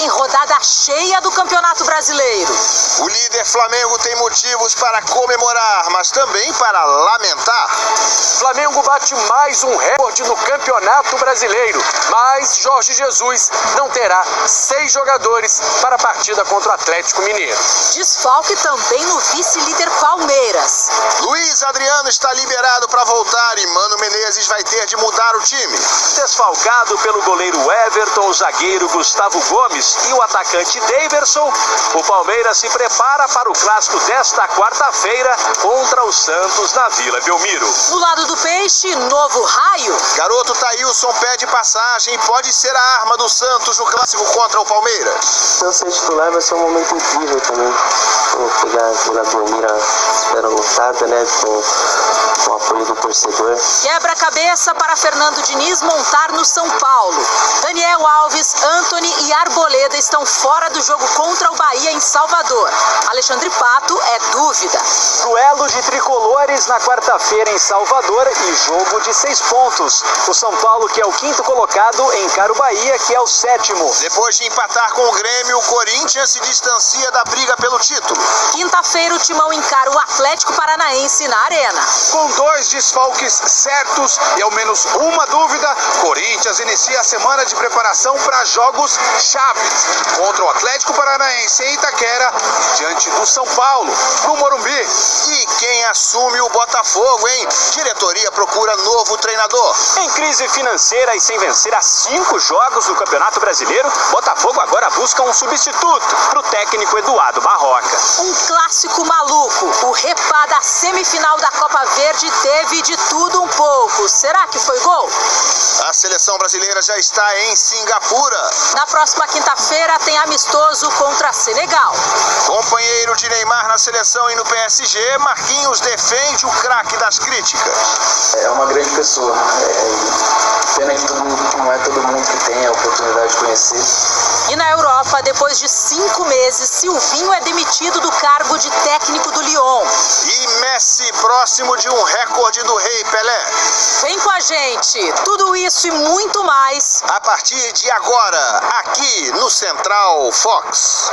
tem rodada cheia do Campeonato Brasileiro. O líder Flamengo tem motivos para comemorar, mas também para lamentar. Flamengo bate mais um recorde no Campeonato Brasileiro, mas Jorge Jesus não terá 6 jogadores para a partida contra o Atlético Mineiro. Desfalque também no vice-líder Palmeiras. Luiz Adriano está liberado para voltar e Mano Menezes vai ter de mudar o time. Desfalcado pelo goleiro Everton, o zagueiro Gustavo Gomes e o atacante Daverson, o Palmeiras se prepara para o clássico desta quarta-feira contra o Santos na Vila Belmiro. No lado do Peixe, novo raio. Garoto Thailson pede passagem e pode ser a arma do Santos no clássico contra o Palmeiras. Se eu ser titular vai ser um momento incrível também. Vou pegar a Vila Belmiro, espero lotada, né, com o apoio do torcedor. Quebra-cabeça para Fernando Diniz montar no São Paulo. Daniel Alves, Antony e Arboleda estão fora do jogo contra o Bahia em Salvador. Alexandre Pato é dúvida. Duelo de tricolores na quarta-feira em Salvador e jogo de 6 pontos. O São Paulo, que é o 5º colocado, encara o Bahia, que é o 7º. Depois de empatar com o Grêmio, o Corinthians se distancia da briga pelo título. Quinta-feira, o Timão encara o Atlético Paranaense na Arena. Com 2 desfalques certos e ao menos uma dúvida, Corinthians inicia a semana de preparação para jogos chaves contra o Atlético Paranaense em Itaquera, diante do São Paulo, no Morumbi. E quem assume o Botafogo, hein? Diretoria procura novo treinador. Em crise financeira e sem vencer a 5 jogos do Campeonato Brasileiro, Botafogo agora busca um substituto para o técnico Eduardo Barroca. Um clássico maluco. O Repá da semifinal da Copa Verde teve de tudo um pouco. Será que foi gol? A seleção brasileira já está em Singapura. Na próxima quinta-feira tem amistoso contra Senegal. Companheiro de Neymar na seleção e no PSG, Marquinhos defende o craque das críticas. É uma grande pessoa. Pena que não é todo mundo que tem a oportunidade de conhecer. E na Europa, depois de 5 meses, Silvinho é demitido do cargo de técnico do Lyon. E Messi próximo de um recorde do Rei Pelé. Vem com a gente, tudo isso e muito mais a partir de agora, aqui no Central Fox.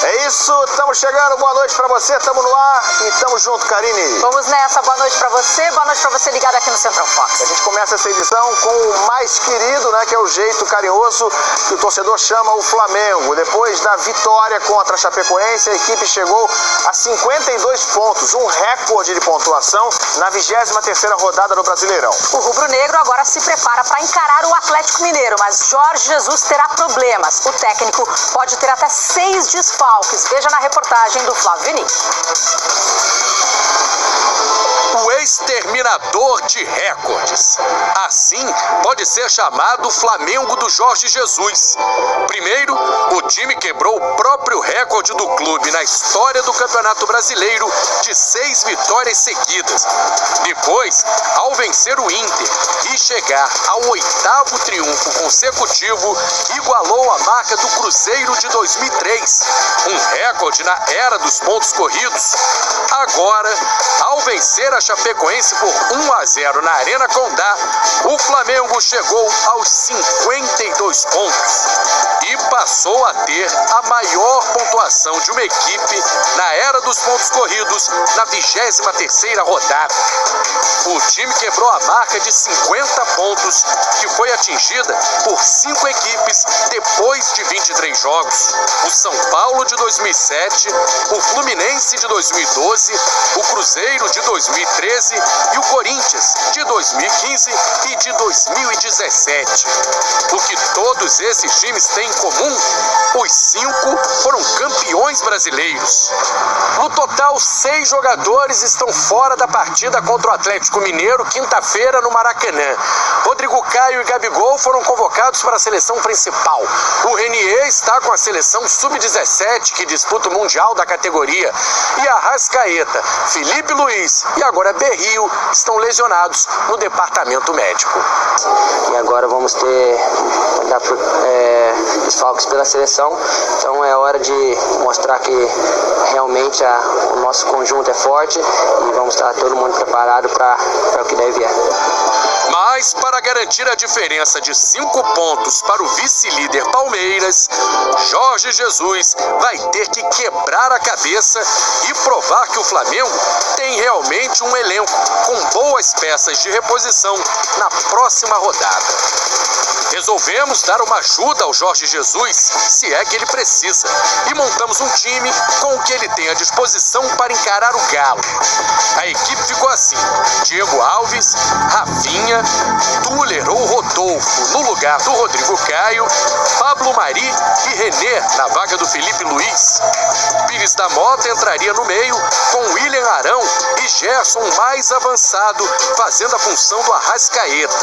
É isso, estamos chegando, boa noite pra você, estamos no ar e estamos junto, Karine. Vamos nessa, boa noite pra você ligado aqui no Central Fox. A gente começa essa edição com o mais querido, né, que é o jeito carinhoso que o torcedor chama o Flamengo. Depois da vitória contra a Chapecoense, a equipe chegou a 52 pontos, um recorde de pontuação na 23ª rodada do Brasileirão. O rubro-negro agora se prepara para encarar o Atlético Mineiro, mas Jorge Jesus terá problemas. O técnico pode ter até 6 desfalques. Veja na reportagem do Flávio Vinícius. O exterminador de recordes. Assim pode ser chamado o Flamengo do Jorge Jesus. Primeiro, o time quebrou o próprio recorde do clube na história do Campeonato Brasileiro de 6 vitórias seguidas. Depois, ao vencer o Inter e chegar ao 8º triunfo consecutivo, igualou a marca do Cruzeiro de 2003, um recorde na era dos pontos corridos. Agora, ao vencer a Chapecoense por 1-0 na Arena Condá, o Flamengo chegou aos 52 pontos e passou a ter a maior pontuação de uma equipe na era dos pontos corridos na 23ª rodada. O time quebrou a marca de 50 pontos que foi atingida por 5 equipes depois de 23 jogos. O São Paulo de 2007, o Fluminense de 2012, o Cruzeiro de 2013 e o Corinthians de 2015 e de 2017. O que todos esses times têm em comum? Os 5 foram campeões brasileiros. No total, 6 jogadores estão fora da partida contra o Atlético Mineiro, quinta-feira no Maracanã. Rodrigo Caio e Gabigol foram convocados para a seleção principal. O Renier está com a seleção sub-17, que disputa o Mundial da categoria. E a Arrascaeta, Felipe Luiz e agora Berrio estão lesionados no departamento médico. E agora vamos ter desfalques pela seleção, então é hora de mostrar que realmente o nosso conjunto é forte e vamos estar todo mundo preparado para o que deve vir. Mas para garantir a diferença de 5 pontos para o vice-líder Palmeiras, Jorge Jesus vai ter que quebrar a cabeça e provar que o Flamengo tem realmente um elenco com boas peças de reposição na próxima rodada. Resolvemos dar uma ajuda ao Jorge Jesus, se é que ele precisa, e montamos um time com o que ele tem à disposição para encarar o Galo. A equipe ficou assim: Diego Alves, Rafinha, Tuller ou Rodolfo no lugar do Rodrigo Caio, Pablo Mari e René na vaga do Felipe Luiz. Pires da Mota entraria no meio com William Arão e Gerson mais avançado, fazendo a função do Arrascaeta.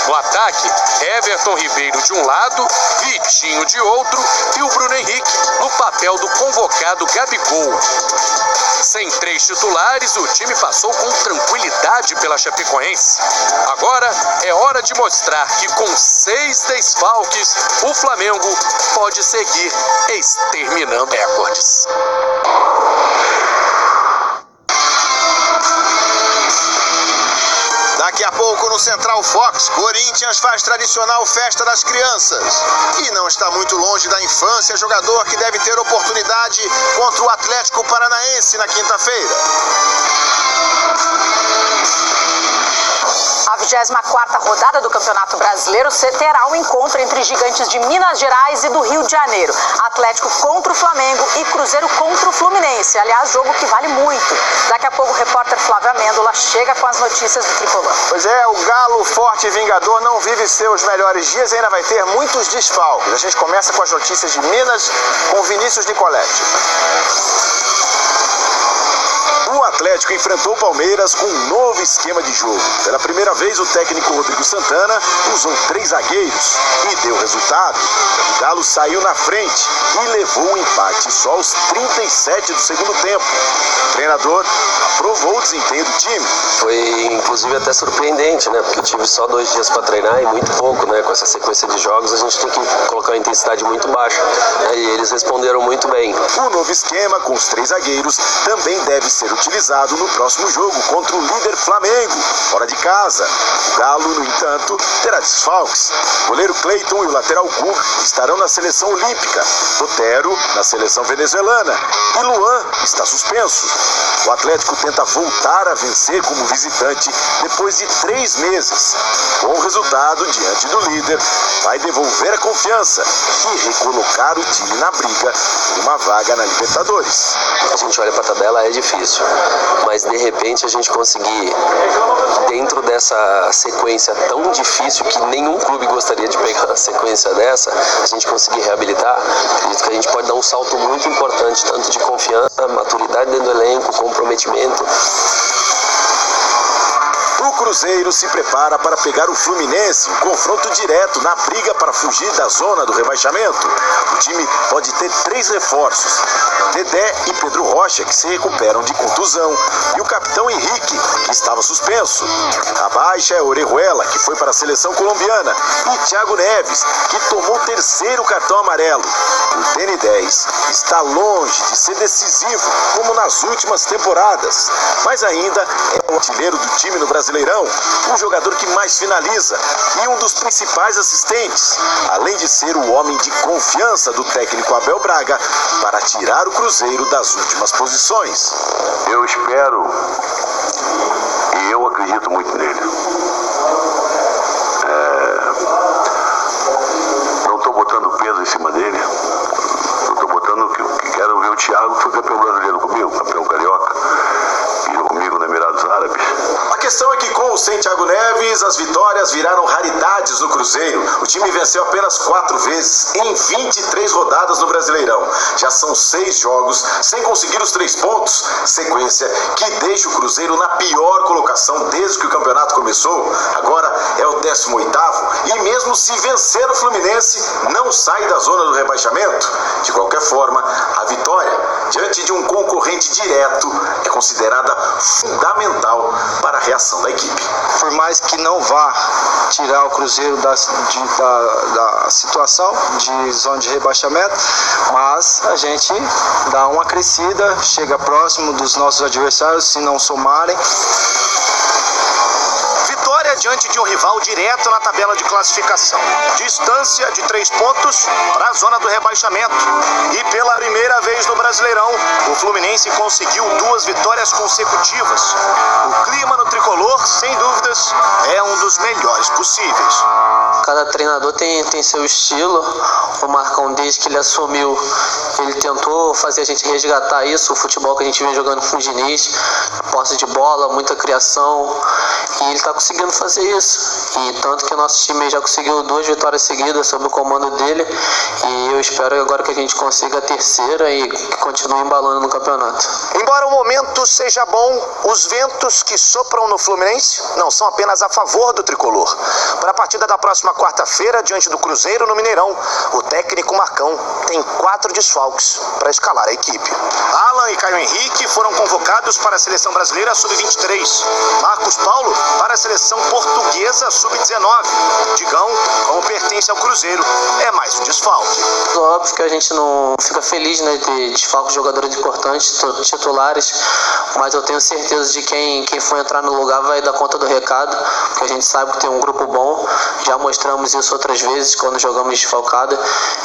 No ataque, Everton Ribeiro de um lado, Vitinho de outro e o Bruno Henrique no papel do convocado Gabigol. Sem 3 titulares, o time passou com tranquilidade pela Chapecoense. Agora é hora de mostrar que com 6 desfalques, o Flamengo pode seguir exterminando recordes. Daqui a pouco no Central Fox, Corinthians faz tradicional festa das crianças. E não está muito longe da infância, jogador que deve ter oportunidade contra o Atlético Paranaense na quinta-feira. A 24ª rodada do Campeonato Brasileiro terá um encontro entre gigantes de Minas Gerais e do Rio de Janeiro. Atlético contra o Flamengo e Cruzeiro contra o Fluminense. Aliás, jogo que vale muito. Daqui a pouco o repórter Flávio Amêndola chega com as notícias do tricolor. Pois é, o Galo forte e vingador não vive seus melhores dias e ainda vai ter muitos desfalques. A gente começa com as notícias de Minas com Vinícius Nicoletti. O Atlético enfrentou o Palmeiras com um novo esquema de jogo. Pela primeira vez, o técnico Rodrigo Santana usou 3 zagueiros e deu resultado. O Galo saiu na frente e levou o empate só aos 37 do segundo tempo. O treinador aprovou o desempenho do time. Foi inclusive até surpreendente, né? Porque eu tive só 2 dias para treinar e muito pouco, né? Com essa sequência de jogos, a gente tem que colocar uma intensidade muito baixa. E eles responderam muito bem. O novo esquema com os 3 zagueiros também deve ser utilizado no próximo jogo contra o líder Flamengo, fora de casa. O Galo, no entanto, terá desfalques. O goleiro Cleiton e o lateral Gu estarão na seleção olímpica, Otero na seleção venezuelana e Luan está suspenso. O Atlético tenta voltar a vencer como visitante depois de 3 meses. Com o resultado diante do líder, vai devolver a confiança e recolocar o time na briga por uma vaga na Libertadores. A gente olha para a tabela, é difícil, mas de repente a gente conseguir, dentro dessa sequência tão difícil que nenhum clube gostaria de pegar uma sequência dessa, a gente conseguir reabilitar, acredito que a gente pode dar um salto muito importante, tanto de confiança, maturidade dentro do elenco, comprometimento. O Cruzeiro se prepara para pegar o Fluminense, um confronto direto na briga para fugir da zona do rebaixamento. O time pode ter 3 reforços: Dedé e Pedro Rocha, que se recuperam de contusão, e o capitão Henrique, que estava suspenso. A baixa é Orejuela, que foi para a seleção colombiana, e Thiago Neves, que tomou o 3º cartão amarelo. O TN10 está longe de ser decisivo, como nas últimas temporadas, mas ainda é o artilheiro do time no Brasileirão, o jogador que mais finaliza e um dos principais assistentes, além de ser o homem de confiança do técnico Abel Braga para tirar o Cruzeiro das últimas posições. Eu espero e eu acredito muito nele. Não estou botando peso em cima dele. Eu estou botando que quero ver o Thiago, que foi campeão brasileiro comigo, campeão carioca, e comigo nos Emirados Árabes. A questão é que com o sem Thiago Neves, as vitórias viraram raridades no Cruzeiro. O time venceu apenas 4 vezes em 23 rodadas no Brasileirão. Já são 6 jogos sem conseguir os 3 pontos, sequência que deixa o Cruzeiro na pior colocação desde que o campeonato começou. Agora é o 18º e mesmo se vencer o Fluminense, não sai da zona do rebaixamento. De qualquer forma, a vitória diante de um concorrente direto é considerada fundamental para a reação da equipe. Por mais que não vá tirar o Cruzeiro da situação de zona de rebaixamento, mas a gente dá uma crescida, chega próximo dos nossos adversários, se não somarem. Vitória vitória diante de um rival direto na tabela de classificação. Distância de 3 pontos para a zona do rebaixamento. E pela primeira vez no Brasileirão, o Fluminense conseguiu 2 vitórias consecutivas. O clima no tricolor, sem dúvidas, é um dos melhores possíveis. Cada treinador tem seu estilo. O Marcão, desde que ele assumiu, ele tentou fazer a gente resgatar isso, o futebol que a gente vem jogando com o Diniz, posse de bola, muita criação, e ele está conseguindo fazer isso. E tanto que o nosso time já conseguiu 2 vitórias seguidas sob o comando dele, e eu espero agora que a gente consiga a terceira e que continue embalando no campeonato. Embora o momento seja bom, os ventos que sopram no Fluminense não são apenas a favor do tricolor. Para a partida da próxima quarta-feira, diante do Cruzeiro no Mineirão, o técnico Marcão tem 4 desfalques para escalar a equipe. Alan e Caio Henrique foram convocados para a Seleção Brasileira Sub-23. Marcos Paulo para a Seleção Portuguesa Sub-19. Digão, como pertence ao Cruzeiro, é mais um desfalque. Óbvio que a gente não fica feliz, né, de desfalque de jogadores importantes, titulares, mas eu tenho certeza de quem for entrar no lugar vai dar conta do recado, porque a gente sabe que tem um grupo bom, já mostramos isso outras vezes quando jogamos desfalcado,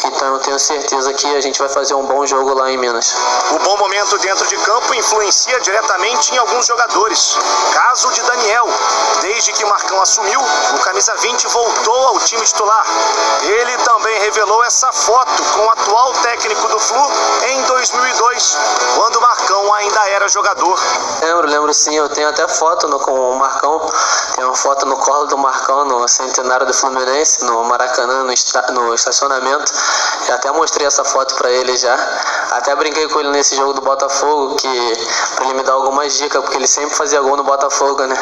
então eu tenho certeza que a gente vai fazer um bom jogo lá em Minas. O bom momento dentro de campo influencia diretamente em alguns jogadores. Caso de Daniel. Desde que Marcão assumiu, o camisa 20 voltou ao time titular. Ele também revelou essa foto com o atual técnico do Flu em 2002, quando Marcão ainda era jogador. Lembro sim, eu tenho até foto com o Marcão, tem uma foto no colo do Marcão no centenário do Fluminense, no Maracanã, no estacionamento. Eu até mostrei essa foto pra ele já. Até brinquei com ele nesse jogo do Botafogo, pra ele me dar algumas dicas, porque ele sempre fazia gol no Botafogo, né?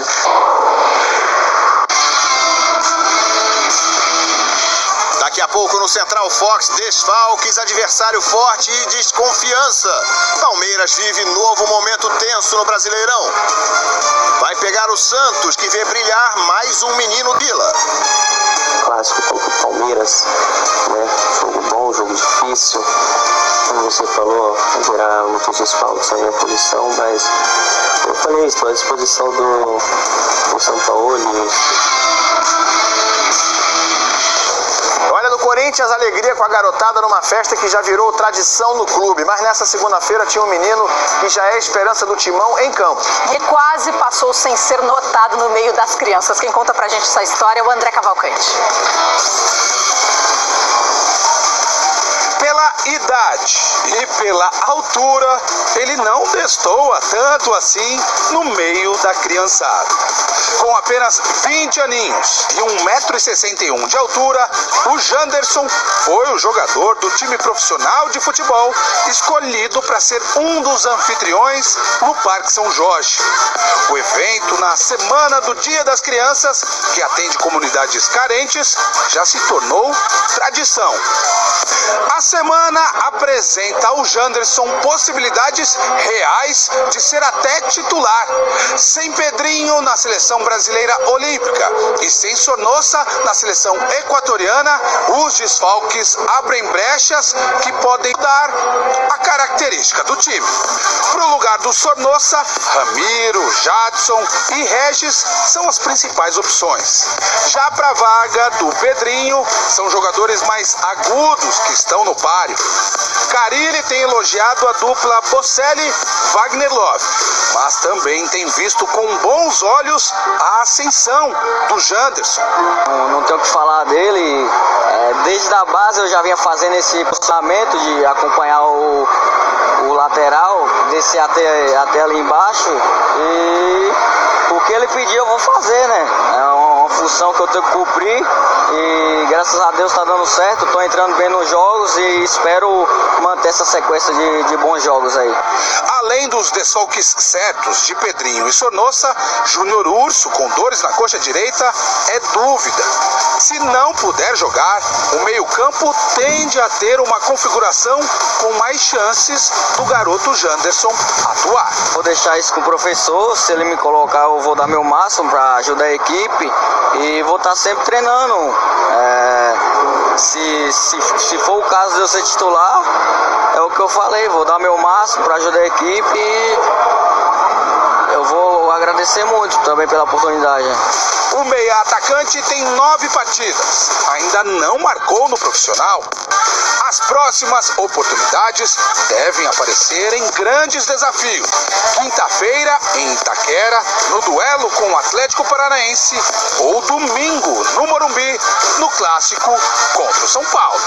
Daqui a pouco no Central Fox, desfalques, adversário forte e desconfiança. Palmeiras vive novo momento tenso no Brasileirão. Vai pegar o Santos, que vê brilhar mais um menino Vila. Clássico contra o Palmeiras, né? Jogo bom, jogo difícil. Como você falou, haverá muitos desfalques na minha posição, mas eu falei, estou à disposição do São Paulo. Olha, no Corinthians, alegria com a garotada numa festa que já virou tradição no clube. Mas nessa segunda-feira tinha um menino que já é esperança do Timão em campo. E quase passou sem ser notado no meio das crianças. Quem conta pra gente essa história é o André Cavalcante. Pela idade e pela altura, ele não destoa tanto assim no meio da criançada. Com apenas 20 aninhos e 1,61 m de altura, o Janderson foi o jogador do time profissional de futebol escolhido para ser um dos anfitriões no Parque São Jorge. O evento, na semana do Dia das Crianças, que atende comunidades carentes, já se tornou tradição. A semana apresenta ao Janderson possibilidades reais de ser até titular. Sem Pedrinho na seleção brasileira olímpica e sem Sornosa na seleção equatoriana, os desfalques abrem brechas que podem dar a característica do time. Para o lugar do Sornosa, Ramiro, Jadson e Regis são as principais opções. Já para a vaga do Pedrinho, são jogadores mais agudos que estão no páreo. Carille tem elogiado a dupla Bocelli-Wagner Love, mas também tem visto com bons olhos a ascensão do Janderson. Não tenho o que falar dele, desde a base eu já vinha fazendo esse posicionamento de acompanhar o lateral, descer até ali embaixo, e o que ele pedir eu vou fazer, né? É uma função que eu tenho que cumprir e graças a Deus está dando certo, estou entrando bem nos jogos e espero manter essa sequência de bons jogos aí. Além dos desfalques certos de Pedrinho e Sornosa, Júnior Urso, com dores na coxa direita, é dúvida. Se não puder jogar, o meio-campo tende a ter uma configuração com mais chances do garoto Janderson atuar. Vou deixar isso com o professor, se ele me colocar eu vou dar meu máximo para ajudar a equipe e vou estar sempre treinando. Se for o caso de eu ser titular, é o que eu falei, vou dar meu máximo para ajudar a equipe eu vou agradecer muito também pela oportunidade. O meia atacante tem 9 partidas, ainda não marcou no profissional. As próximas oportunidades devem aparecer em grandes desafios. Quinta-feira, em Itaquera, no duelo com o Atlético Paranaense, ou domingo, no Morumbi, no clássico contra o São Paulo.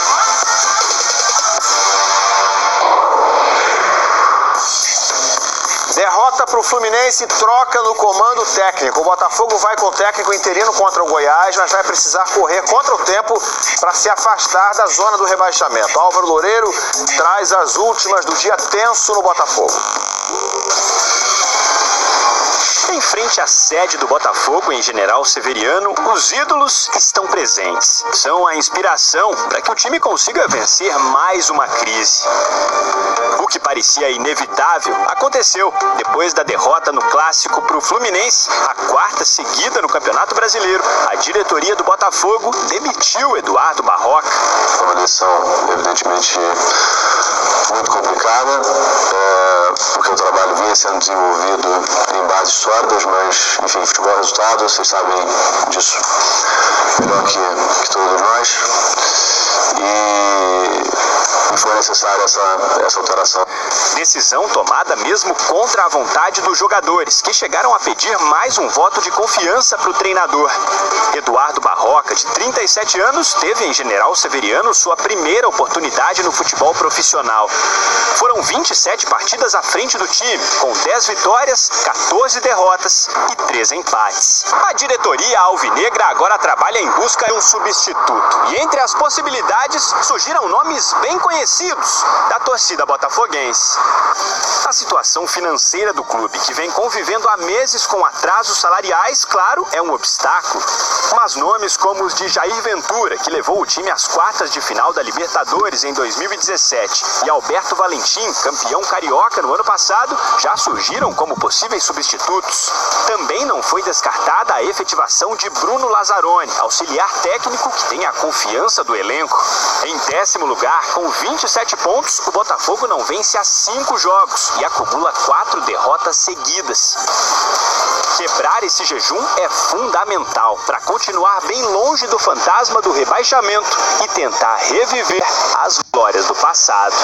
Derrota para o Fluminense, troca no comando técnico. O Botafogo vai com o técnico interino contra o Goiás, mas vai precisar correr contra o tempo para se afastar da zona do rebaixamento. Álvaro Loureiro traz as últimas do dia tenso no Botafogo. Em frente à sede do Botafogo, em General Severiano, os ídolos estão presentes. São a inspiração para que o time consiga vencer mais uma crise. O que parecia inevitável aconteceu depois da derrota no clássico para o Fluminense, a 4ª seguida no Campeonato Brasileiro. A diretoria do Botafogo demitiu Eduardo Barroca. Foi uma decisão, evidentemente, muito complicada, porque o trabalho vinha sendo desenvolvido em bases sólidas, mas, enfim, futebol é resultado, vocês sabem disso melhor que todos nós. E foi necessária essa alteração. Decisão tomada mesmo contra a vontade dos jogadores, que chegaram a pedir mais um voto de confiança para o treinador. Eduardo Barroca, de 37 anos, teve em General Severiano sua primeira oportunidade no futebol profissional. Foram 27 partidas à frente do time, com 10 vitórias, 14 derrotas e 3 empates. A diretoria alvinegra agora trabalha em busca de um substituto. E entre as possibilidades surgiram nomes bem conhecidos da torcida botafoguense. A situação financeira do clube, que vem convivendo há meses com atrasos salariais, claro, é um obstáculo. Mas nomes como os de Jair Ventura, que levou o time às quartas de final da Libertadores em 2017, e Alberto Valentim, campeão carioca no ano passado, já surgiram como possíveis substitutos. Também não foi descartada a efetivação de Bruno Lazzaroni, auxiliar técnico que tem a confiança do elenco. Em 10º lugar, com 27 pontos, o Botafogo não vence há 5 jogos e acumula 4 derrotas seguidas. Quebrar esse jejum é fundamental para continuar bem longe do fantasma do rebaixamento e tentar reviver as glórias do passado.